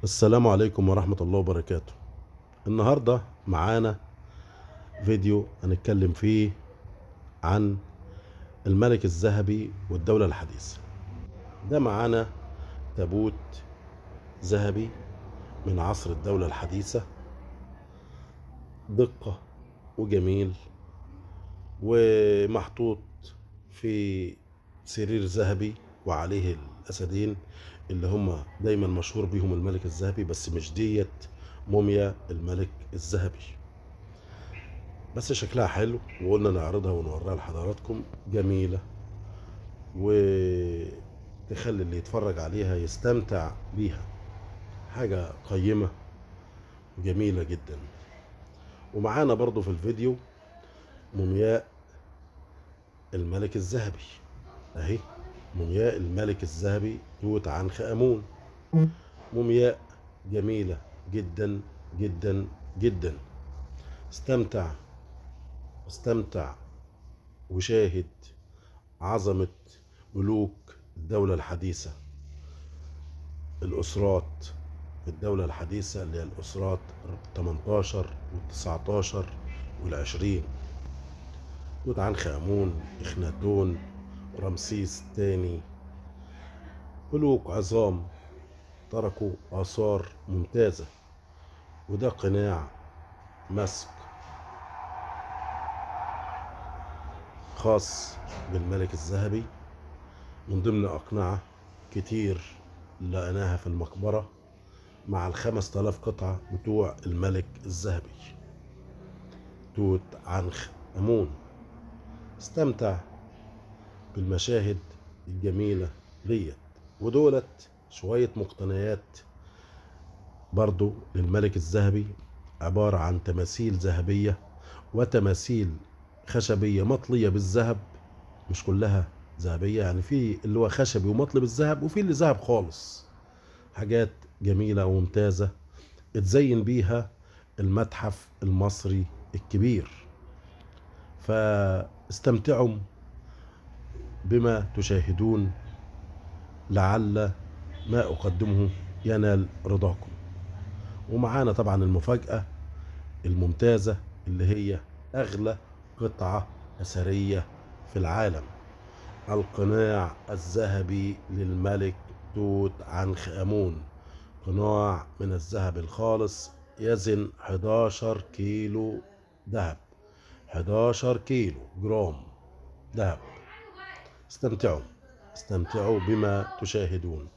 السلام عليكم ورحمة الله وبركاته. النهاردة معانا فيديو هنتكلم فيه عن الملك الذهبي والدولة الحديثة. ده معانا تابوت ذهبي من عصر الدولة الحديثة، دقة وجميل، ومحطوط في سرير ذهبي وعليه الأسدين اللي هم دايما مشهور بيهم الملك الذهبي، بس مش ديت موميا الملك الذهبي، بس شكلها حلو وقلنا نعرضها ونوريها لحضراتكم. جميلة وتخلي اللي يتفرج عليها يستمتع بيها، حاجة قيمة وجميلة جدا. ومعانا برضو في الفيديو مومياء الملك الذهبي اهي، مومياء الملك الذهبي توت عنخ آمون. مومياء جميلة جدا جدا جدا. استمتع استمتع وشاهد عظمة ملوك الدولة الحديثة، الأسرات في الدولة الحديثة اللي هي الأسرات 18 وال19 وال20: توت عنخ آمون، إخناتون، رمسيس الثاني. ملوك عظام تركوا آثار ممتازة. وده قناع مسك خاص بالملك الذهبي، من ضمن أقنعة كتير لقيناها في المقبرة مع ال5000 قطعة بتوع الملك الذهبي توت عنخ آمون. استمتع بالمشاهد الجميلة ديت. ودولت شوية مقتنيات برضو للملك الذهبي، عبارة عن تماثيل ذهبية وتماثيل خشبية مطلية بالذهب. مش كلها ذهبية، يعني في اللي هو خشبي ومطلي بالذهب، وفي اللي ذهب خالص. حاجات جميلة وممتازة اتزين بيها المتحف المصري الكبير. فاستمتعوا بما تشاهدون، لعل ما أقدمه ينال رضاكم. ومعانا طبعا المفاجأة الممتازة اللي هي أغلى قطعة أثرية في العالم، القناع الذهبي للملك توت عنخ آمون. قناع من الذهب الخالص يزن 11 كيلو ذهب، 11 كيلو جرام ذهب. استمتعوا بما تشاهدون.